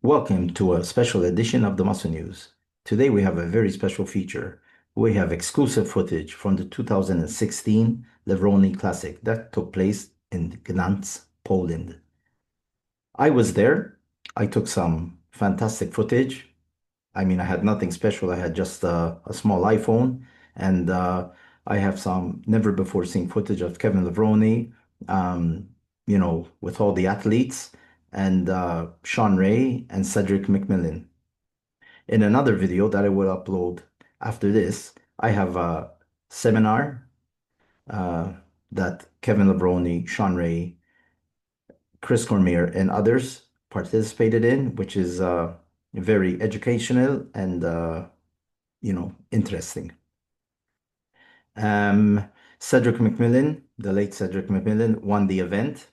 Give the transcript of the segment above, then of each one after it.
Welcome to a special edition of the Muscle News. Today we have a very special feature. We have exclusive footage from the 2016 Levrone Classic that took place in Gdansk, Poland. I was there. I took some fantastic footage. I mean, I had nothing special. I had just a small iPhone, and I have some never before seen footage of Kevin Levrone, with all the athletes, and Sean Ray and Cedric McMillan. In another video that I will upload after this, I have a seminar uh, that Kevin Levrone, Sean Ray, Chris Cormier, and others participated in, which is very educational and interesting. Cedric McMillan, the late Cedric McMillan, won the event.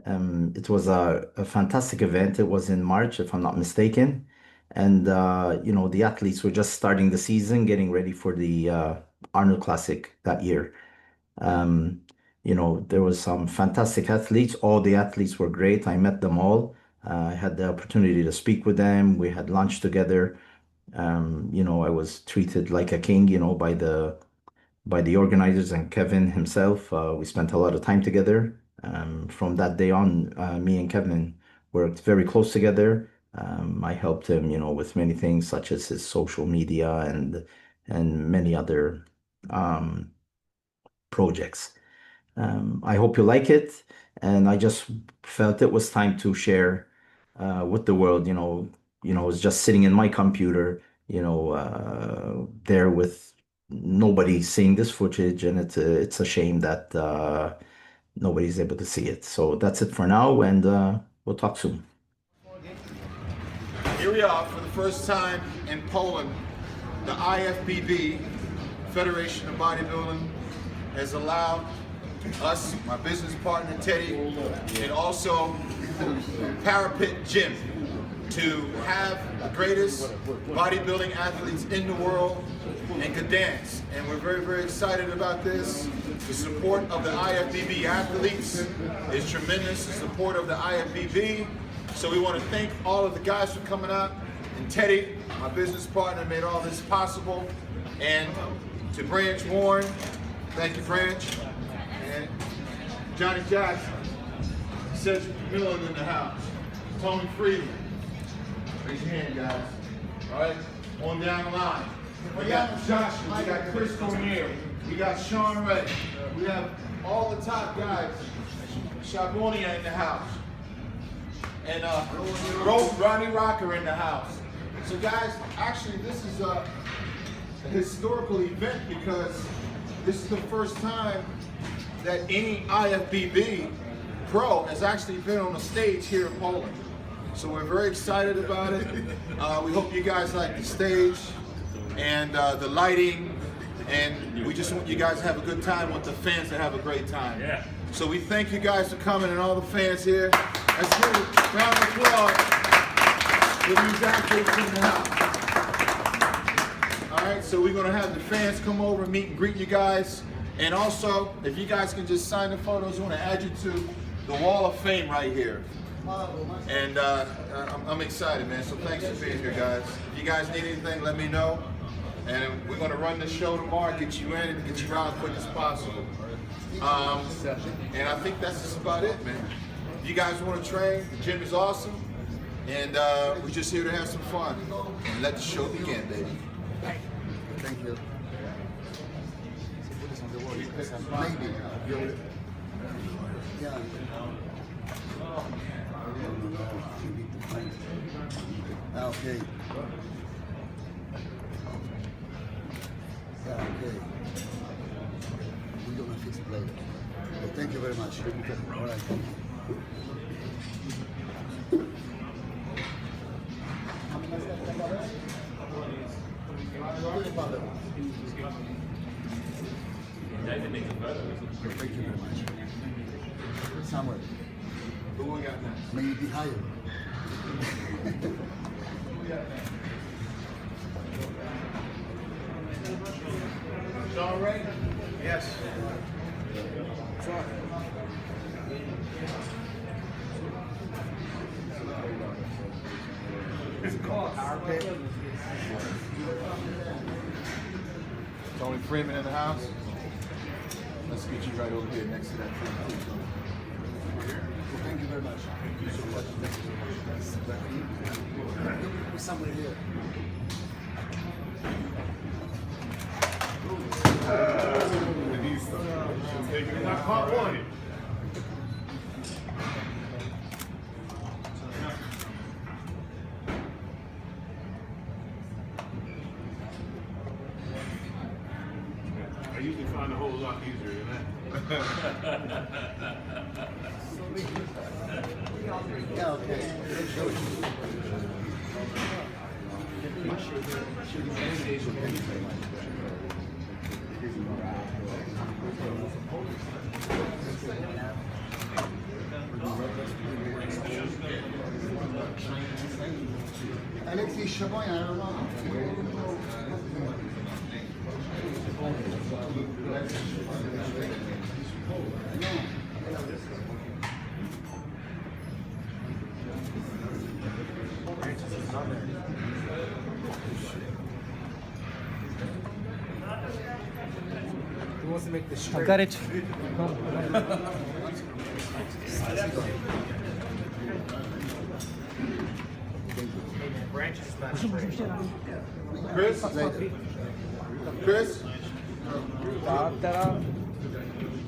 It was a fantastic event. It was in March, if I'm not mistaken. And, the athletes were just starting the season, getting ready for the Arnold Classic that year. There was some fantastic athletes. All the athletes were great. I met them all. I had the opportunity to speak with them. We had lunch together. I was treated like a king, by the organizers and Kevin himself. We spent a lot of time together. From that day on, me and Kevin worked very close together. I helped him, with many things such as his social media and many other projects. I hope you like it, and I just felt it was time to share with the world. I was just sitting in my computer, there with nobody seeing this footage, and it's a shame that nobody's able to see it. So that's it for now, and we'll talk soon. Here we are for the first time in Poland. The IFBB, Federation of Bodybuilding, has allowed us, my business partner Teddy, and also Parapet Gym to have the greatest bodybuilding athletes in the world in Gdansk. And we're very, very excited about this. The support of the IFBB athletes is tremendous, the support of the IFBB. So we want to thank all of the guys for coming out, and Teddy, my business partner, made all this possible. And to Branch Warren, thank you, Branch. And Johnnie Jackson, Cedric McMillan in the house, Toney Freeman. Raise your hand, guys. All right, on down the line. We got Joshua, we got Chris Cormier, we got Sean Ray, we have all the top guys. Shabunya in the house. And Ronny Rockel in the house. So guys, actually this is a historical event because this is the first time that any IFBB pro has actually been on a stage here in Poland. So we're very excited about it. We hope you guys like the stage and the lighting, and we just want you guys to have a good time, want the fans to have a great time. Yeah. So we thank you guys for coming and all the fans here. Let's give a round of applause for these athletes in the house. All right, so we're gonna have the fans come over and meet and greet you guys. And also, if you guys can just sign the photos, we want to add you to the Wall of Fame right here. And I'm excited, man, so thanks for being here, guys. If you guys need anything, let me know. And we're going to run the show tomorrow, get you in and get you out as quick as possible. And I think that's just about it, man. If you guys want to train, the gym is awesome. And we're just here to have some fun. And let the show begin, baby. Thank you. Maybe. Yeah. Okay. Yeah, okay. We're gonna fix it later. Okay, thank you very much. All right, thank you. Thank you very much. Somewhere. Who we got next? Maybe higher. Sean Ray? Yes. Toney Freeman in the house. Let's get you right over here next to that tree. Thank you very much. Thank you so much. There's somebody here. I usually find a whole lot easier than that. Yeah, okay. Aliaksei Shabunya, I don't know. Who wants to make this straight? I got it. Branch is not straight. Chris? Chris?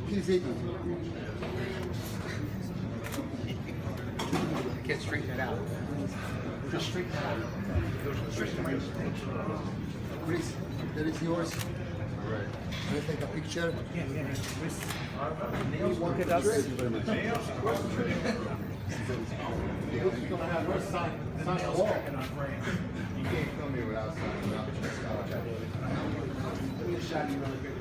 He's eating. You can't straighten it out. Just straighten it out. Straighten it out. Chris, that is yours. Right. Can I take a picture? Yeah. Chris, look at us. Thank you very much. Who's gonna have her sign the wall? You can't come here without signing without the chest out. Let me shot you really quick.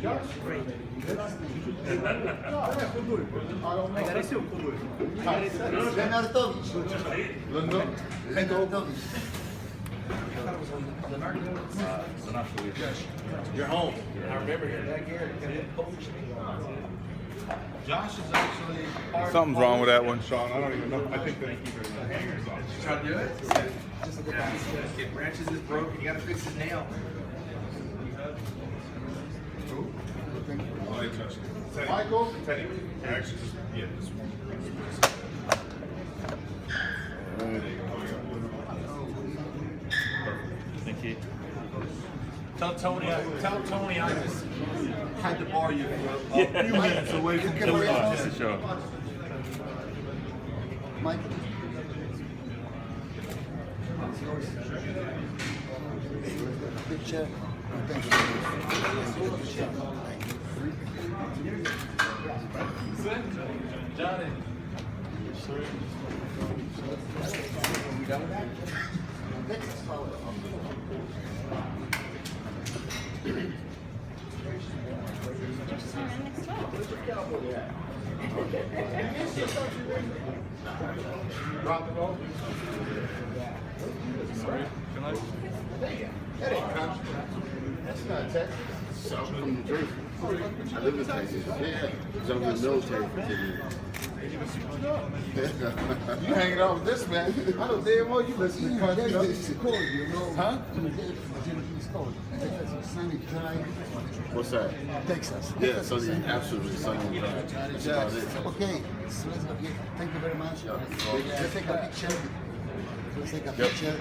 Josh? Lenartowicz. Lenartowicz. You're home. I remember that Garrett poached me. Josh is actually part Something's wrong with that one, Sean. I don't even know. I think that hanger's on. Try to do it? Just look at that. If Branches is broken, you gotta fix his nail. Oh, they touched it. Michael? Teddy. Actually, just, yeah, this one. Thank you. Tell Tony I just had to bar you for a few minutes away from Yeah, sure. Mike. Picture. Thank you. Johnny. We done with that? Rock and roll? That ain't country. That's not Texas. I'm from New Jersey. I live in Texas. Yeah, because I was in the military for 10 years. You hanging out with this man. I don't damn well you listen to country. It's cold, you know. Huh? It's cold. Texas, sunny, dry. What's that? Texas. Yeah, sunny, absolutely sunny and dry. That's about it. Okay, so let's go. Thank you very much. Let's take a picture. Let's take a picture.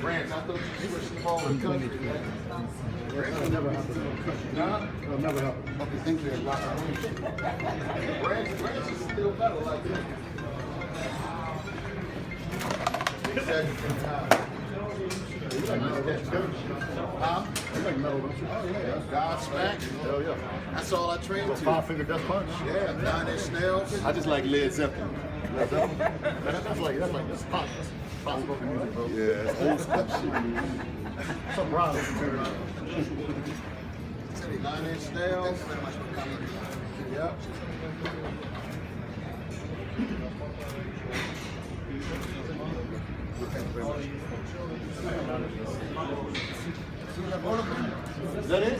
France, I thought you switched the ball in country. It'll never happen. Huh? It'll never happen. Okay, thank you. France is still better like that. Huh? God smack. Hell yeah. That's all I trained to. Five-finger death punch. Yeah, 9-inch nails. I just like Led Zeppelin. Led Zeppelin? That's like pop spoken music, bro. Yeah, that's old school shit. Some rock. 9-inch nails. Thank you very much for coming. Yep. Thank you very much. Is that it?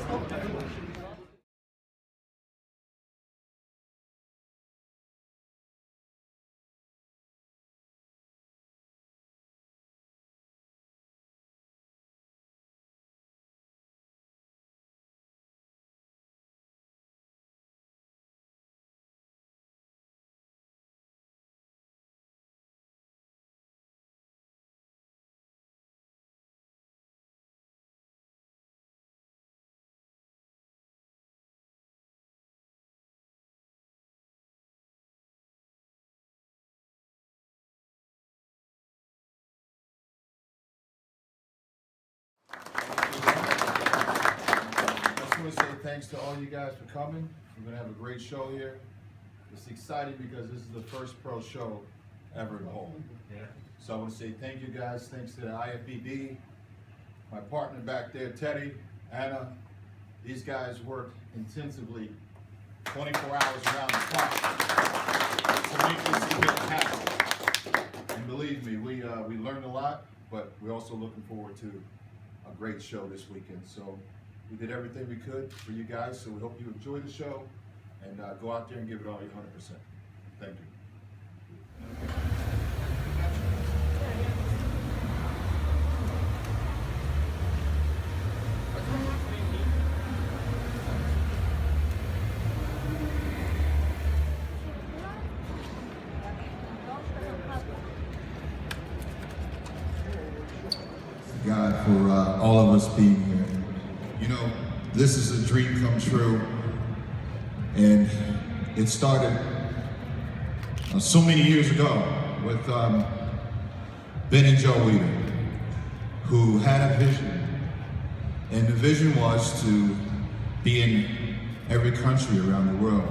thanks to all you guys for coming. We're going to have a great show here. It's exciting because this is the first pro show ever in Poland. Yeah. So I want to say thank you guys. Thanks to the IFBB, my partner back there, Teddy, Anna. These guys work intensively 24 hours around the clock to make this event happen. And believe me, we learned a lot, but we're also looking forward to a great show this weekend. So we did everything we could for you guys, so we hope you enjoy the show and go out there and give it all 100%. Thank you. God, for all of us being here. You know, this is a dream come true, and it started so many years ago with Ben and Joe Weider, who had a vision, and the vision was to be in every country around the world,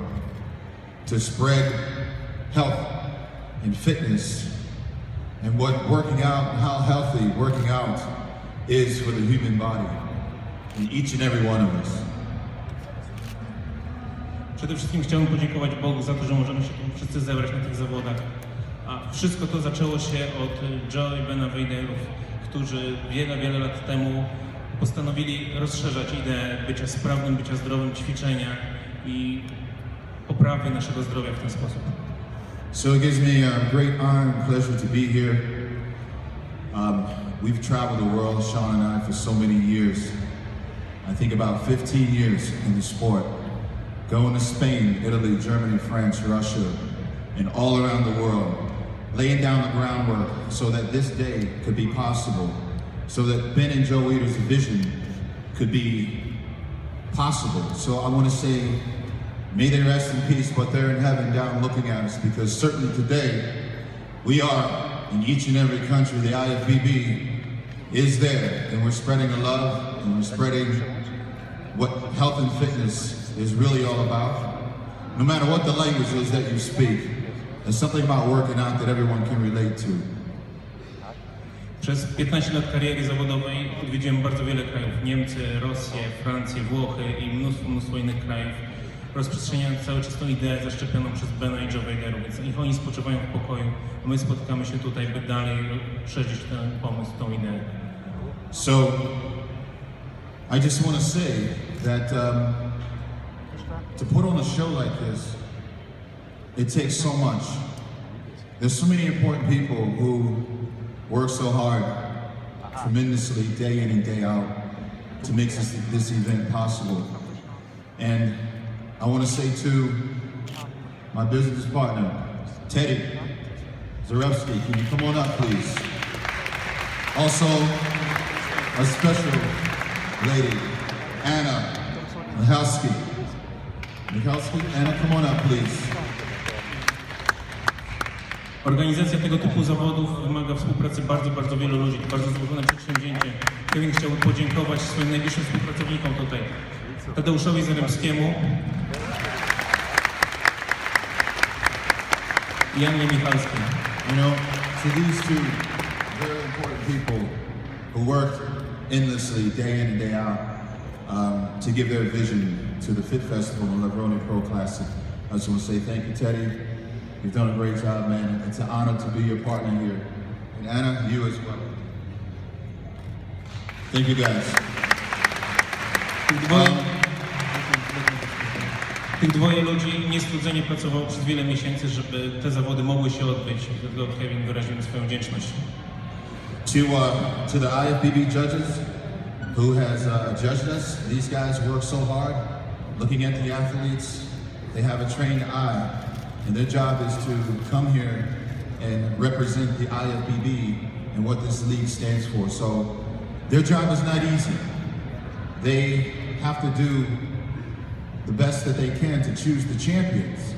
to spread health and fitness and what working out, how healthy working out is for the human body, in each and every one of us. Przede wszystkim chciałbym podziękować Bogu za to, że możemy się tu wszyscy zebrać na tych zawodach. A wszystko to zaczęło się od Joe i Bena Weiderów, którzy wiele lat temu postanowili rozszerzać ideę bycia sprawnym, bycia zdrowym, ćwiczenia i poprawy naszego zdrowia w ten sposób. So it gives me a great honor and pleasure to be here. We've traveled the world, Sean and I, for so many years. I think about 15 years in the sport. Going to Spain, Italy, Germany, France, Russia, and all around the world. Laying down the groundwork so that this day could be possible. So that Ben and Joe Weider's vision could be possible. So I want to say, may they rest in peace, but they're in heaven down looking at us, because certainly today, we are in each and every country. The IFBB is there, and we're spreading the love, and we're spreading what health and fitness is really all about. No matter what the language is that you speak, there's something about working out that everyone can relate to. Przez 15 lat kariery zawodowej odwiedziłem bardzo wiele krajów. Niemcy, Rosję, Francję, Włochy i mnóstwo innych krajów, rozprzestrzeniając cały czas tą ideę zaszczepioną przez Bena i Joe Weiderów, więc niech oni spoczywają w pokoju, a my spotykamy się tutaj, by dalej szerzyć ten pomysł, tą ideę. So, I just want to say that to put on a show like this, it takes so much. There's so many important people who work so hard, tremendously, day in and day out, to make this event possible. And I want to say to my business partner, Teddy Zarevsky, can you come on up, please? Also, a special lady, Anna Michalski. Anna, come on up, please. Organizacja tego typu zawodów wymaga współpracy bardzo wielu ludzi. To bardzo złożone przedsięwzięcie. Kevin chciałbym podziękować swoim najbliższym współpracownikom tutaj. Tadeuszowi Zaremskiemu i Annie Michalskiej. You know, to these two very important people who work endlessly, day in and day out, to give their vision to the Fit Festival and Levrone Classic. I just want to say thank you, Teddy. You've done a great job, man. It's an honor to be your partner here. And Anna, you as well. Thank you, guys. Tych dwoje ludzi niestrudzenie pracowało przez wiele miesięcy, żeby te zawody mogły się odbyć. Dlatego Kevin wyraził swoją wdzięczność. To the IFBB judges who has judged us, these guys work so hard, looking at the athletes. They have a trained eye, and their job is to come here and represent the IFBB and what this league stands for. So their job is not easy. They have to do the best that they can to choose the champions.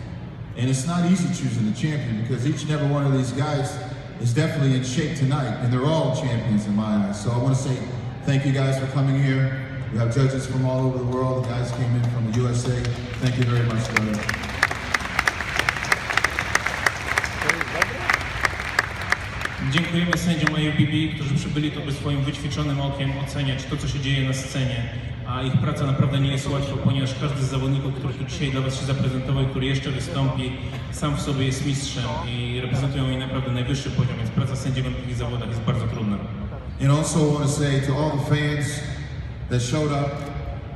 And it's not easy choosing the champion, because each and every one of these guys is definitely in shape tonight, and they're all champions in my eyes. So I want to say thank you guys for coming here. We have judges from all over the world. The guys came in from the USA. Thank you very much, brother. Dziękujemy sędziom IFBB, którzy przybyli tu, by swoim wyćwiczonym okiem oceniać to, co się dzieje na scenie. A ich praca naprawdę nie jest łatwa, ponieważ każdy z zawodników, który tu dzisiaj dla Was się zaprezentował i który jeszcze wystąpi, sam w sobie jest mistrzem i reprezentują jej naprawdę najwyższy poziom, więc praca sędziego na takich zawodach jest bardzo trudna. And also want to say to all the fans that showed up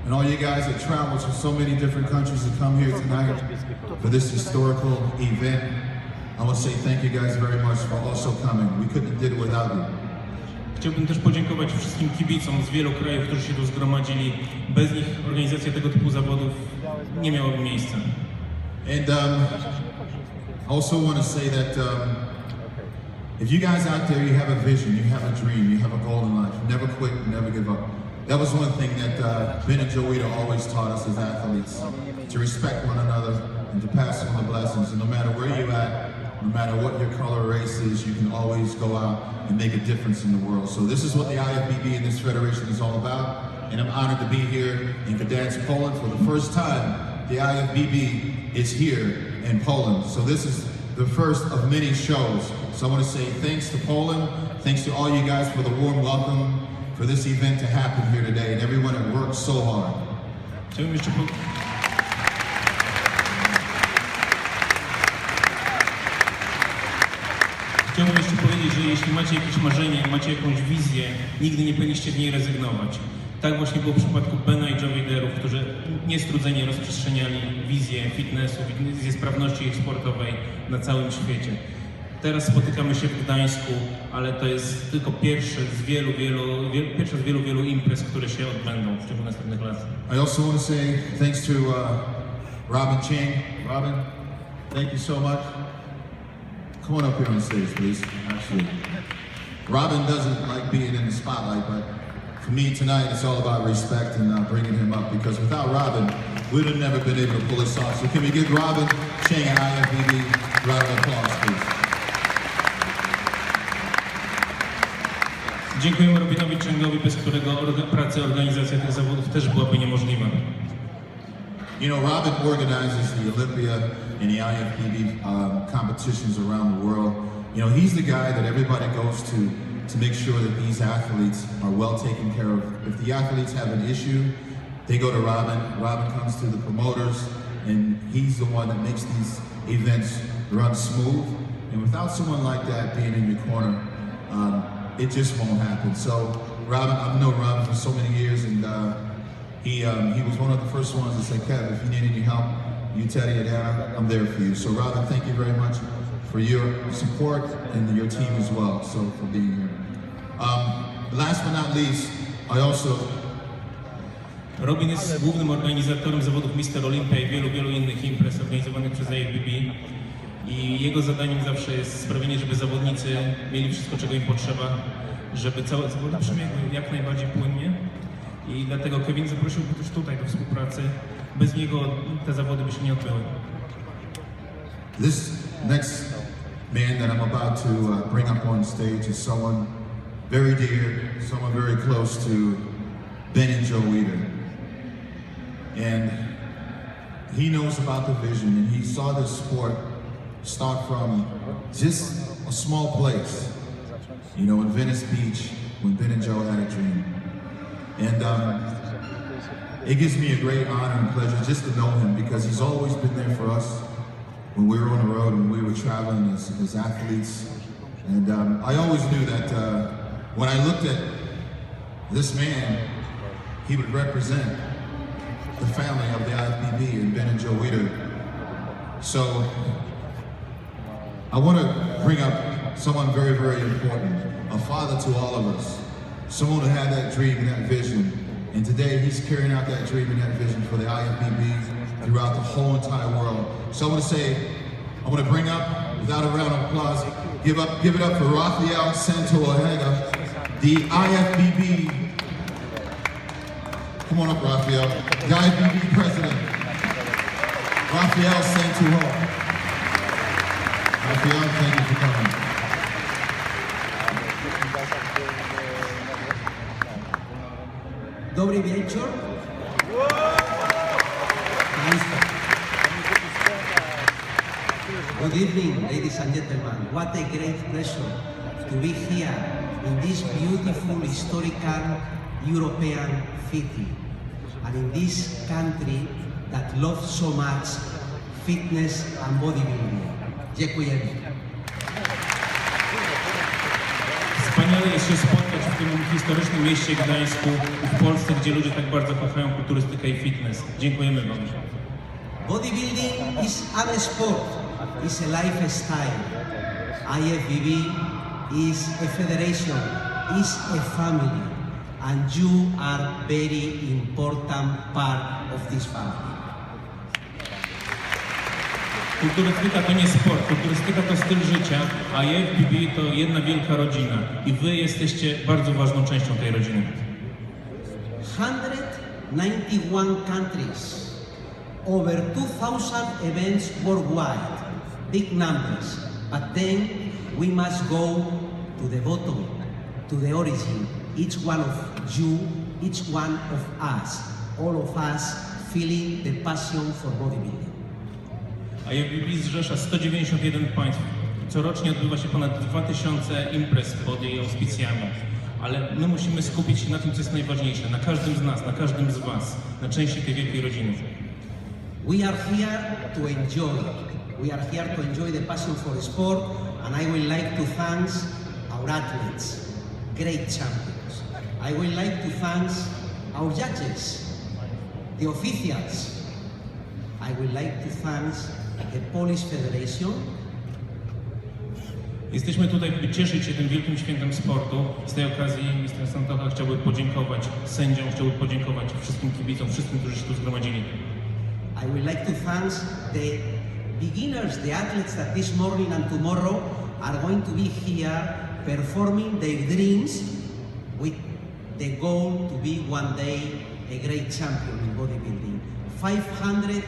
and all you guys that traveled from so many different countries to come here tonight for this historical event, I want to say thank you guys very much for also coming. We couldn't have did it without you. Chciałbym też podziękować wszystkim kibicom z wielu krajów, którzy się tu zgromadzili. Bez nich organizacja tego typu zawodów nie miałaby miejsca. And also want to say that if you guys out there, you have a vision, you have a dream, you have a goal in life, never quit, never give up. That was one thing that Ben and Joita always taught us as athletes, to respect one another and to pass on the blessings. And no matter where you're at, no matter what your color or race is, you can always go out and make a difference in the world. So this is what the IFBB and this federation is all about. And I'm honored to be here in Gdansk, Poland for the first time. The IFBB is here in Poland. So this is the first of many shows. So I want to say thanks to Poland, thanks to all you guys for the warm welcome, for this event to happen here today, and everyone that worked so hard. Chciałbym jeszcze powiedzieć, że jeśli macie jakieś marzenie, macie jakąś wizję, nigdy nie powinniście z niej rezygnować. Tak właśnie było w przypadku Bena i Jowiderów, którzy niestrudzenie rozprzestrzeniali wizję fitnessu, wizję sprawności ich sportowej na całym świecie. Teraz spotykamy się w Gdańsku, ale to jest tylko pierwsza z wielu imprez, które się odbędą w ciągu następnych lat. I also want to say thanks to Robin Ching. Robin, thank you so much. Come on up here on stage, please. Actually, Robin doesn't like being in the spotlight, but for me tonight, it's all about respect and bringing him up, because without Robin, we'd have never been able to pull this off. So can we give Robin Ching and IFBB a round of applause, please? Dziękujemy Robinowi Chengowi, bez którego organizacja tych zawodów też byłaby niemożliwa. You know, Robin organizes the Olympia and the IFBB competitions around the world. You know, he's the guy that everybody goes to make sure that these athletes are well taken care of. If the athletes have an issue, they go to Robin. Robin comes to the promoters, and he's the one that makes these events run smooth. And without someone like that being in your corner, it just won't happen. So, Robin, I've known Robin for so many years, and he was one of the first ones to say, Kev, if you need any help, you Teddy and Anna, I'm there for you. So, Robin, thank you very much for your support and your team as well, so for being here. Last but not least, I also... Robin jest głównym organizatorem zawodów Mister Olympia i wielu innych imprez organizowanych przez IFBB. I jego zadaniem zawsze jest sprawienie, żeby zawodnicy mieli wszystko, czego im potrzeba, żeby całe zawody przebiegły jak najbardziej płynnie. I dlatego Kevin zaprosiłby też tutaj do współpracy. Bez niego te zawody by się nie odbyły. This next man that I'm about to bring up on stage is someone very dear, someone very close to Ben and Joita. And he knows about the vision, and he saw this sport start from just a small place, you know, in Venice Beach, when Ben and Joe had a dream. And it gives me a great honor and pleasure just to know him, because he's always been there for us when we were on the road, when we were traveling as athletes. And I always knew that when I looked at this man, he would represent the family of the IFBB and Ben and Joita. So I want to bring up someone very, very important, a father to all of us, someone who had that dream and that vision. And today he's carrying out that dream and that vision for the IFBB throughout the whole entire world. So I want to bring up, without a round of applause, give it up for Rafael Santaolalla, the IFBB. Come on up, Rafael. The IFBB president, Rafael Santaolalla. Rafael, thank you for coming. Dobry wieczór. Good evening, ladies and gentlemen. What a great pleasure to be here in this beautiful historical European city and in this country that loves so much fitness and bodybuilding. Dziękujemy. Wspaniale jest się spotkać w tym historycznym mieście Gdańsku, w Polsce, gdzie ludzie tak bardzo kochają kulturystykę i fitness. Dziękujemy Wam. Bodybuilding is a sport, is a lifestyle. IFBB is a federation, is a family, and you are very important part of this family. Kulturystyka to nie sport, kulturystyka to styl życia, a IFBB to jedna wielka rodzina i Wy jesteście bardzo ważną częścią tej rodziny. 191 countries, over 2,000 events worldwide, big numbers, but then we must go to the bottom, to the origin, each one of you, each one of us, all of us feeling the passion for bodybuilding. IFBB zrzesza 191 państw. Corocznie odbywa się ponad 2000 imprez pod jej auspicjami. Ale my musimy skupić się na tym, co jest najważniejsze, na każdym z nas, na każdym z Was, na części tej wielkiej rodziny. We are here to enjoy. We are here to enjoy the passion for sport, and I would like to thank our athletes, great champions. I would like to thank our judges, the officials. I would like to thank the Polish Federation. Jesteśmy tutaj, by cieszyć się tym wielkim świętem sportu. Z tej okazji minister Santocha chciałby podziękować sędziom, chciałby podziękować wszystkim kibicom, wszystkim, którzy się tu zgromadzili. I would like to thank the beginners, the athletes that this morning and tomorrow are going to be here performing their dreams with the goal to be one day a great champion in bodybuilding. 500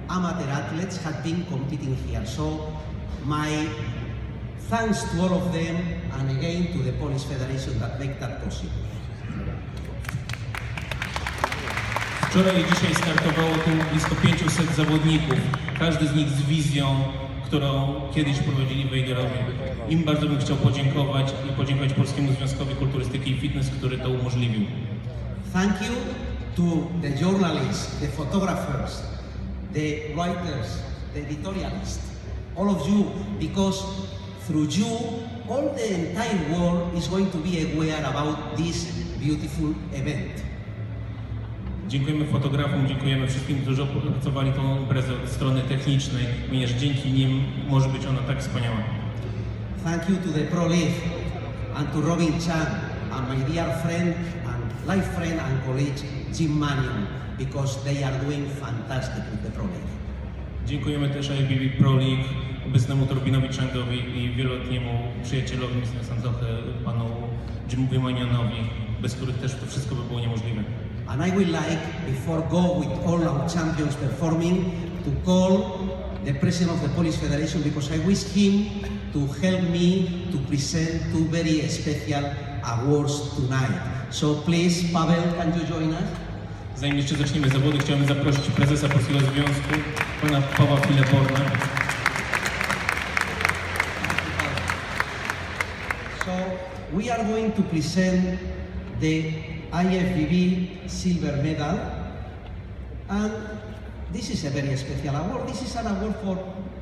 amateur athletes have been competing here, so my thanks to all of them and again to the Polish Federation that make that possible. Wczoraj i dzisiaj startowało tu blisko 500 zawodników, każdy z nich z wizją, którą kiedyś prowadzili Wejderowie. Im bardzo bym chciał podziękować i podziękować Polskiemu Związkowi Kulturystyki i Fitness, który to umożliwił. Thank you to the journalists, the photographers, the writers, the editorialists, all of you, because through you, all the entire world is going to be aware about this beautiful event. Dziękujemy fotografom, dziękujemy wszystkim, którzy opracowali tą imprezę od strony technicznej, ponieważ dzięki nim może być ona tak wspaniała. Thank you to the Pro League and to Robin Chan and my dear friend and life friend and colleague Jim Manion, because they are doing fantastic with the Pro League. Dziękujemy też IFBB Pro League, obecnemu Robinowi Changowi i wieloletniemu przyjacielowi ministra Santochy, panu Jimowi Manionowi, bez których też to wszystko by było niemożliwe. And I would like, before go with all our champions performing, to call the president of the Polish Federation, because I wish him to help me to present two very special awards tonight. So please, Paweł, can you join us? Zanim jeszcze zaczniemy zawody, chciałbym zaprosić prezesa Polskiego Związku, pana Pawła Fileborna. So we are going to present the IFBB silver medal, and this is a very special award. This is an award for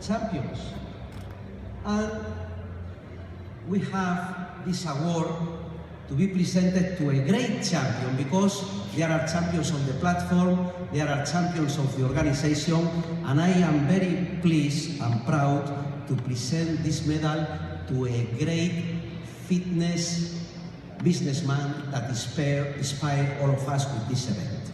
champions, and we have this award to be presented to a great champion, because there are champions on the platform, there are champions of the organization, and I am very pleased and proud to present this medal to a great fitness businessman that inspired all of us with this event.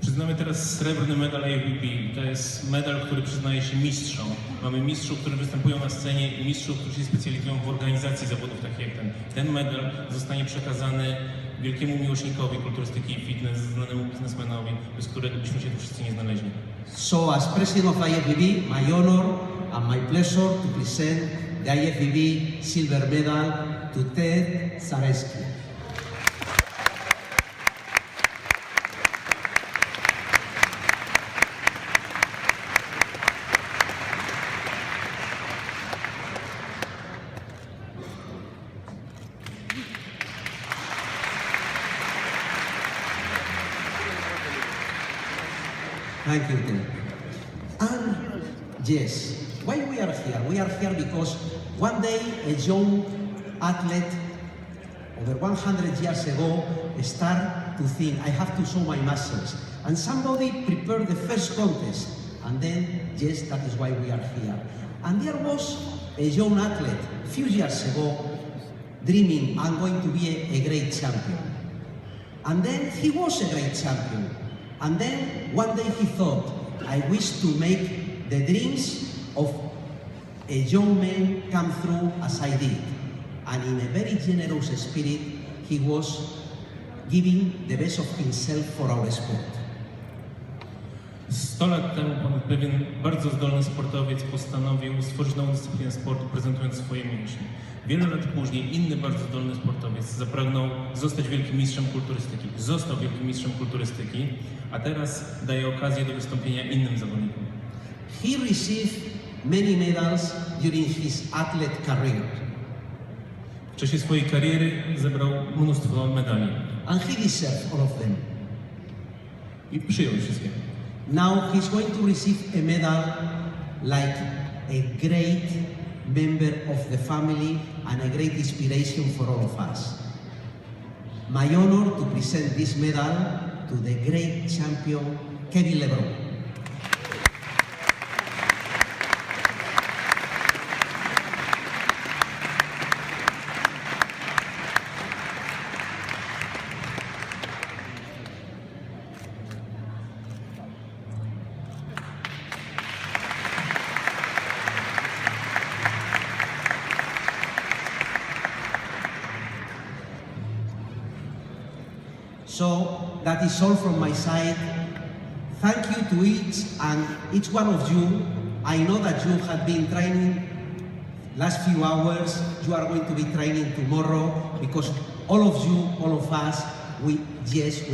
Przyznamy teraz srebrny medal IFBB. To jest medal, który przyznaje się mistrzom. Mamy mistrzów, którzy występują na scenie i mistrzów, którzy się specjalizują w organizacji zawodów takich jak ten. Ten medal zostanie przekazany wielkiemu miłośnikowi kulturystyki i fitness, znanemu biznesmenowi, bez którego byśmy się tu wszyscy nie znaleźli. So as president of IFBB, my honor and my pleasure to present the IFBB silver medal to Ted Zareski. Thank you, Tim. And yes, why we are here? We are here because one day a young athlete over 100 years ago started to think, I have to show my muscles. And somebody prepared the first contest. And then, yes, that is why we are here. And there was a young athlete a few years ago dreaming, I'm going to be a great champion. And then he was a great champion. And then one day he thought, I wish to make the dreams of a young man come through as I did. And in a very generous spirit, he was giving the best of himself for our sport. 100 lat temu pewien bardzo zdolny sportowiec postanowił stworzyć nową dyscyplinę sportu, prezentując swoje mięśnie. Wiele lat później inny bardzo zdolny sportowiec zapragnął zostać wielkim mistrzem kulturystyki. Został wielkim mistrzem kulturystyki, a teraz daje okazję do wystąpienia innym zawodnikom. He received many medals during his athlete career. W czasie swojej kariery zebrał mnóstwo medali. And he deserved all of them. I przyjął wszystkie. Now he's going to receive a medal like a great member of the family and a great inspiration for all of us. My honor to present this medal to the great champion Kevin Levrone. So that is all from my side. Thank you to each one of you. I know that you have been training last few hours. You are going to be training tomorrow because all of you, all of us, we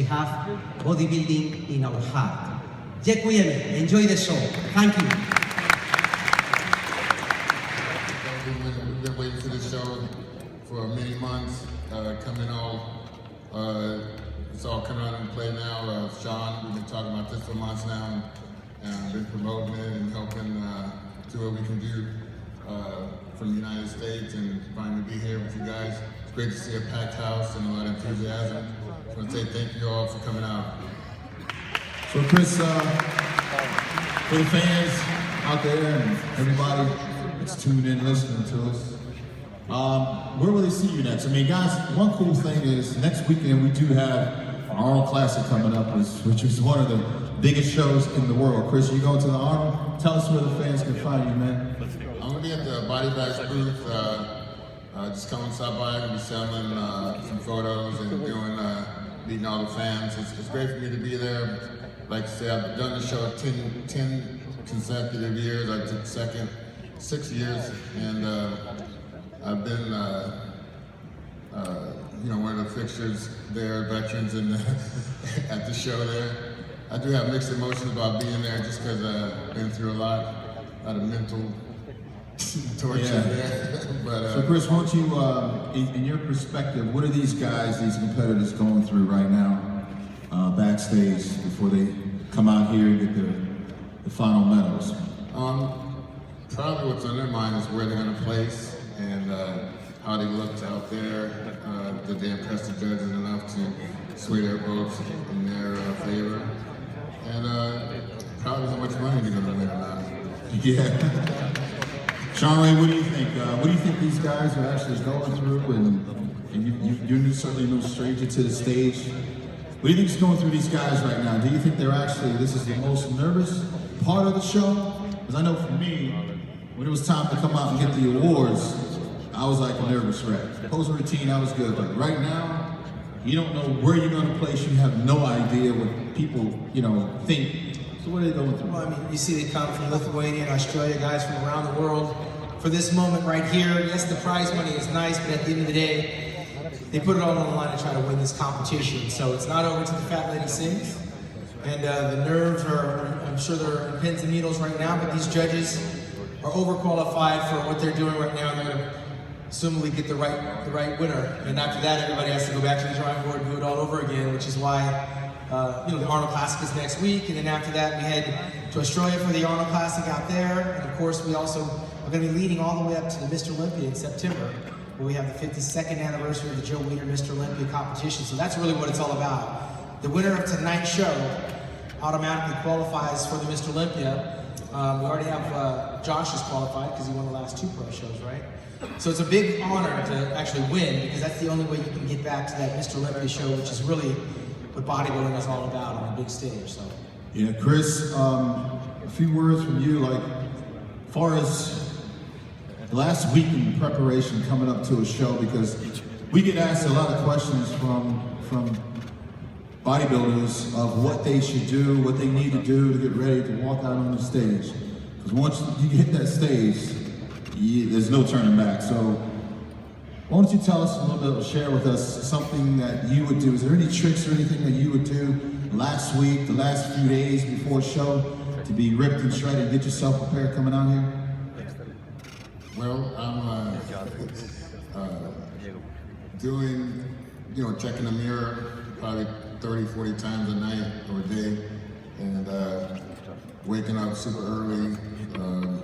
have bodybuilding in our heart. Dziękujemy. Enjoy the show. Thank you. We've been waiting for this show for many months. It's all coming out in play now. Sean, we've been talking about this for months now, and been promoting it and helping do what we can do from the United States, and finally be here with you guys. It's great to see a packed house and a lot of enthusiasm. I want to say thank you all for coming out. So Chris, for the fans out there and everybody that's tuned in listening to us, where will they see you next? I mean, guys, one cool thing is next weekend we do have Arnold Classic coming up, which is one of the biggest shows in the world. Chris, you going to the Arnold? Tell us where the fans can find you, man. I'm gonna be at the Body Bags booth. Just come and stop by. I'm gonna be selling some photos and doing meeting all the fans. It's great for me to be there. Like I said, I've done the show 10 consecutive years. I took second 6 years, and I've been one of the fixtures there, veterans at the show there. I do have mixed emotions about being there just because I've been through a lot of mental torture there. But, so Chris, won't you, in your perspective, what are these guys, these competitors going through right now, backstage before they come out here and get the final medals? Probably what's on their mind is where they're going to place and how they looked out there. Did they impress the judges enough to sway their votes in their favor? And probably how much money they're going to win or not. Yeah. Sean, what do you think? What do you think these guys are actually going through? And you're certainly no stranger to the stage. What do you think is going through these guys right now? Do you think this is the most nervous part of the show? Because I know for me, when it was time to come out and get the awards, I was like a nervous wreck. Post routine, I was good, but right now, you don't know where you're going to place. You have no idea what people, think. So what are they going through? Well, I mean, you see they come from Lithuania and Australia, guys from around the world. For this moment right here, yes, the prize money is nice, but at the end of the day, they put it all on the line to try to win this competition. So it's not over till the fat lady sings. And the nerves are, I'm sure they're in pins and needles right now, but these judges are overqualified for what they're doing right now. They're going to assumably get the right winner. And after that, everybody has to go back to the drawing board and do it all over again, which is why the Arnold Classic is next week, and then after that we head to Australia for the Arnold Classic out there, and of course we also are going to be leading all the way up to the Mr. Olympia in September, where we have the 52nd anniversary of the Joe Weider Mr. Olympia competition. So that's really what it's all about. The winner of tonight's show automatically qualifies for the Mr. Olympia. We already have Josh is qualified because he won the last 2 pro shows, right? So it's a big honor to actually win, because that's the only way you can get back to that Mr. Olympia show, which is really what bodybuilding is all about on a big stage. So. Yeah, Chris, a few words from you, like, as far as the last week in preparation coming up to a show, because we get asked a lot of questions from bodybuilders of what they should do, what they need to do to get ready to walk out on the stage. Because once you hit that stage, there's no turning back. So why don't you tell us a little bit, share with us something that you would do. Is there any tricks or anything that you would do last week, the last few days before a show, to be ripped and shredded and get yourself prepared coming out here? Well, I'm doing, checking the mirror probably 30, 40 times a night or a day, and waking up super early,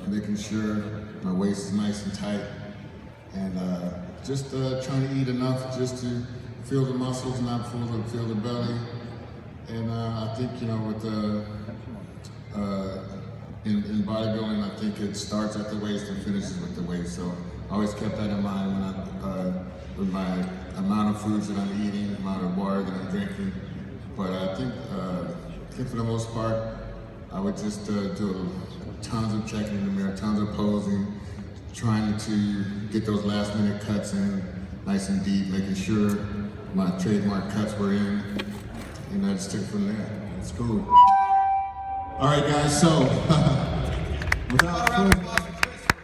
making sure my waist is nice and tight, and just trying to eat enough just to feel the muscles, not feel the belly. And I think, with in bodybuilding, I think it starts at the waist and finishes with the waist. So I always kept that in mind when with my amount of foods that I'm eating, the amount of water that I'm drinking. But I think for the most part, I would just do tons of checking in the mirror, tons of posing, trying to get those last minute cuts in nice and deep, making sure my trademark cuts were in, and I just took it from there. It's cool. All right, guys, so without further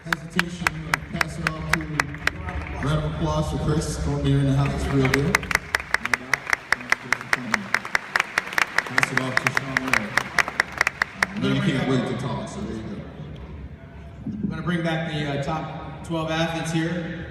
hesitation, I'm going to pass it off to a round of applause for Chris. Going here in the house real good. Pass it off to Sean Ray. I know you can't wait to talk, so there you go. I'm going to bring back the top 12 athletes here.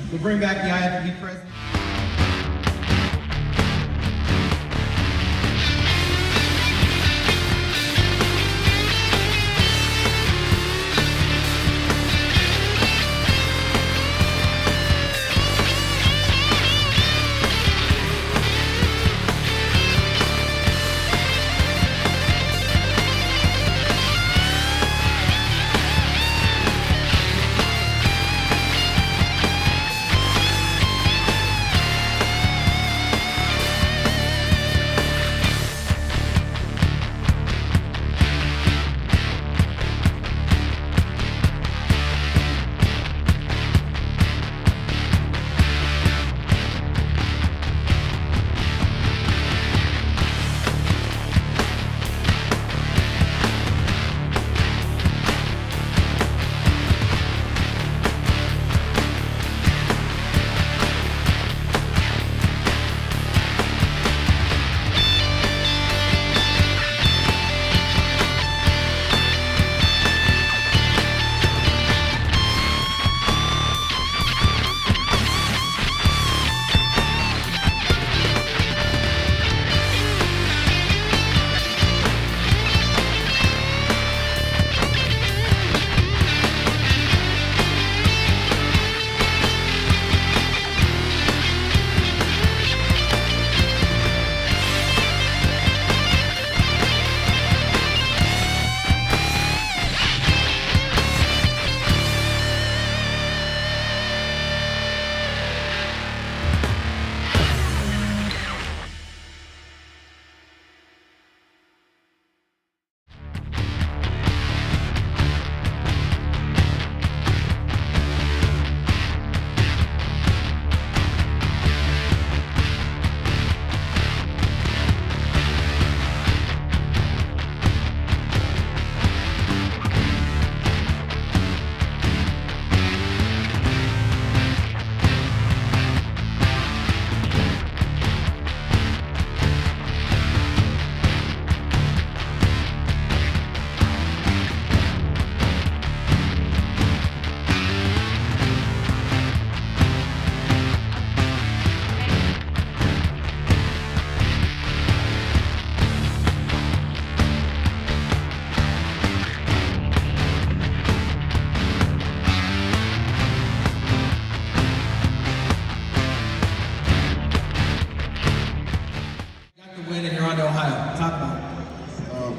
We'll bring back the IFBB president.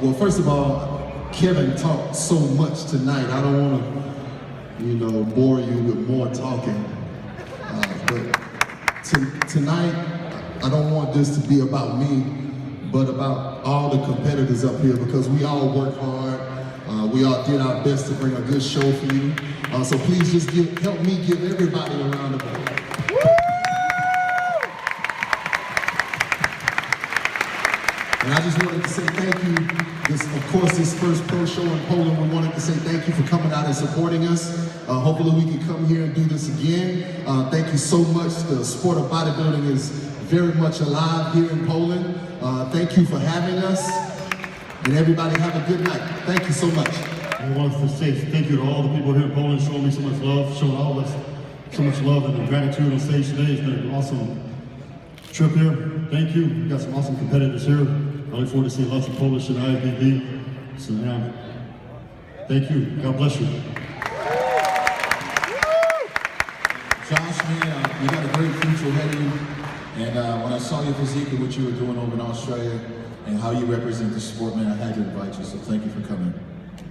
Well, first of all, Kevin talked so much tonight. I don't want to, bore you with more talking. But tonight, I don't want this to be about me, but about all the competitors up here, because we all work hard. We all did our best to bring a good show for you. So please just help me give everybody a round of applause. And I just wanted to say thank you. This first pro show in Poland, we wanted to say thank you for coming out and supporting us. Hopefully we can come here and do this again. Thank you so much. The sport of bodybuilding is very much alive here in Poland. Thank you for having us. And everybody have a good night. Thank you so much. I want to say thank you to all the people here in Poland showing me so much love, showing all of us so much love and gratitude on stage today. It's been an awesome trip here. Thank you. We got some awesome competitors here. I look forward to seeing lots of Polish and IFBB. So yeah, thank you. God bless you. Josh, man, you got a great future ahead of you. And when I saw your physique and what you were doing over in Australia and how you represent the sport, man, I had to invite you. So thank you for coming.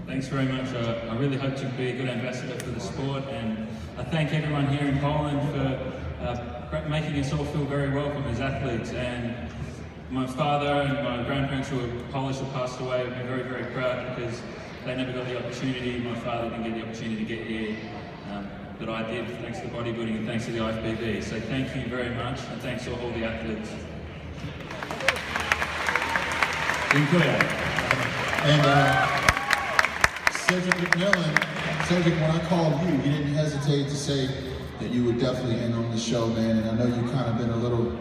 Thanks very much. I really hope to be a good ambassador for the sport, and I thank everyone here in Poland for making us all feel very welcome as athletes. And my father and my grandparents who were Polish who passed away have been very, very proud because they never got the opportunity. My father didn't get the opportunity to get here, but I did, thanks to bodybuilding and thanks to the IFBB. So thank you very much, and thanks to all the athletes. And Cedric McMillan, Cedric, when I called you, you didn't hesitate to say that you would definitely end on the show, man. And I know you've kind of been a little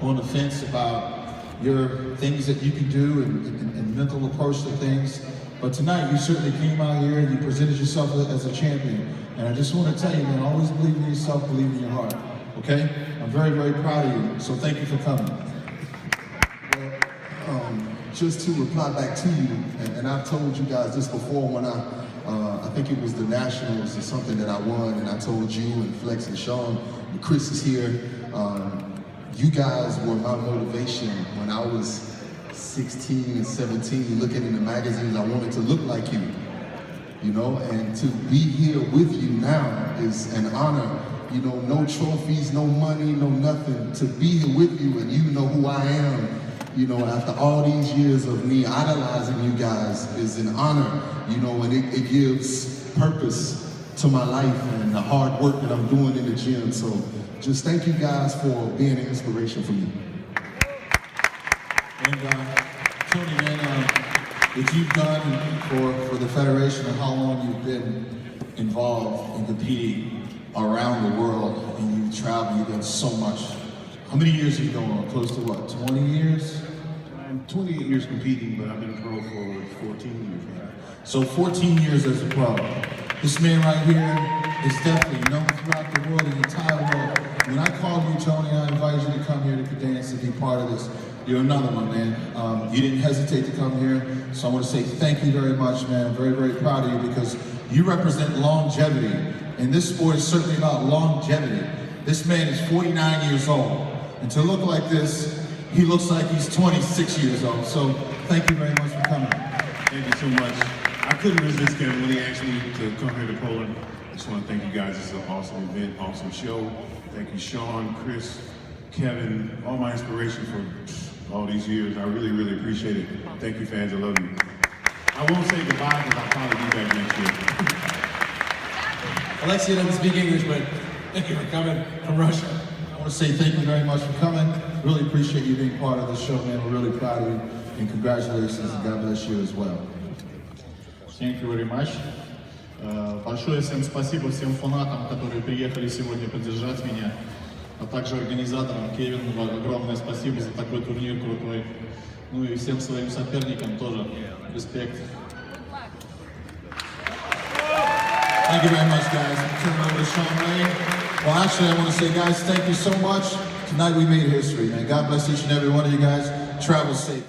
on the fence about your things that you can do and mental approach to things. But tonight, you certainly came out here and you presented yourself as a champion. And I just want to tell you, man, always believe in yourself, believe in your heart, okay? I'm very, very proud of you, so thank you for coming. Well, just to reply back to you, and I've told you guys this before when I think it was the Nationals or something that I won, and I told you and Flex and Sean, and Chris is here, you guys were my motivation when I was 16 and 17, looking in the magazines. I wanted to look like you, you know, and to be here with you now is an honor. You know, no trophies, no money, no nothing. To be here with you and you know who I am, you know, after all these years of me idolizing you guys is an honor, you know, and it gives purpose to my life and the hard work that I'm doing in the gym. So just thank you guys for being an inspiration for me. And Tony, man, what you've done for the Federation and how long you've been involved in competing around the world, and you've traveled, you've done so much. How many years are you going on? Close to what, 20 years? I'm 28 years competing, but I've been pro for 14 years now. So 14 years as a pro. This man right here is definitely known throughout the world, the entire world. When I called you, Tony, I invited you to come here to Gdansk to be part of this. You're another one, man. You didn't hesitate to come here, so I want to say thank you very much, man. I'm very, very proud of you because you represent longevity, and this sport is certainly about longevity. This man is 49 years old, and to look like this, he looks like he's 26 years old, so thank you very much for coming. Thank you so much. I couldn't resist Kevin when he asked me to come here to Poland. I just want to thank you guys. This is an awesome event, awesome show. Thank you, Sean, Chris, Kevin, all my inspiration for all these years. I really, really appreciate it. Thank you, fans. I love you. I won't say goodbye because I'll probably be back next year. Alexei doesn't speak English, but thank you for coming from Russia. I want to say thank you very much for coming. Really appreciate you being part of the show, man. We're really proud of you, and congratulations, and God bless you as well. Thank you very much. Большое всем спасибо всем фанатам, которые приехали сегодня поддержать меня, а также организаторам Кевину огромное спасибо за такой турнир крутой. Ну и всем своим соперникам тоже респект. Thank you very much, guys. I'm turning over to Sean Ray. Well, actually, I want to say, guys, thank you so much. Tonight we made history, man. God bless each and every one of you guys. Travel safe.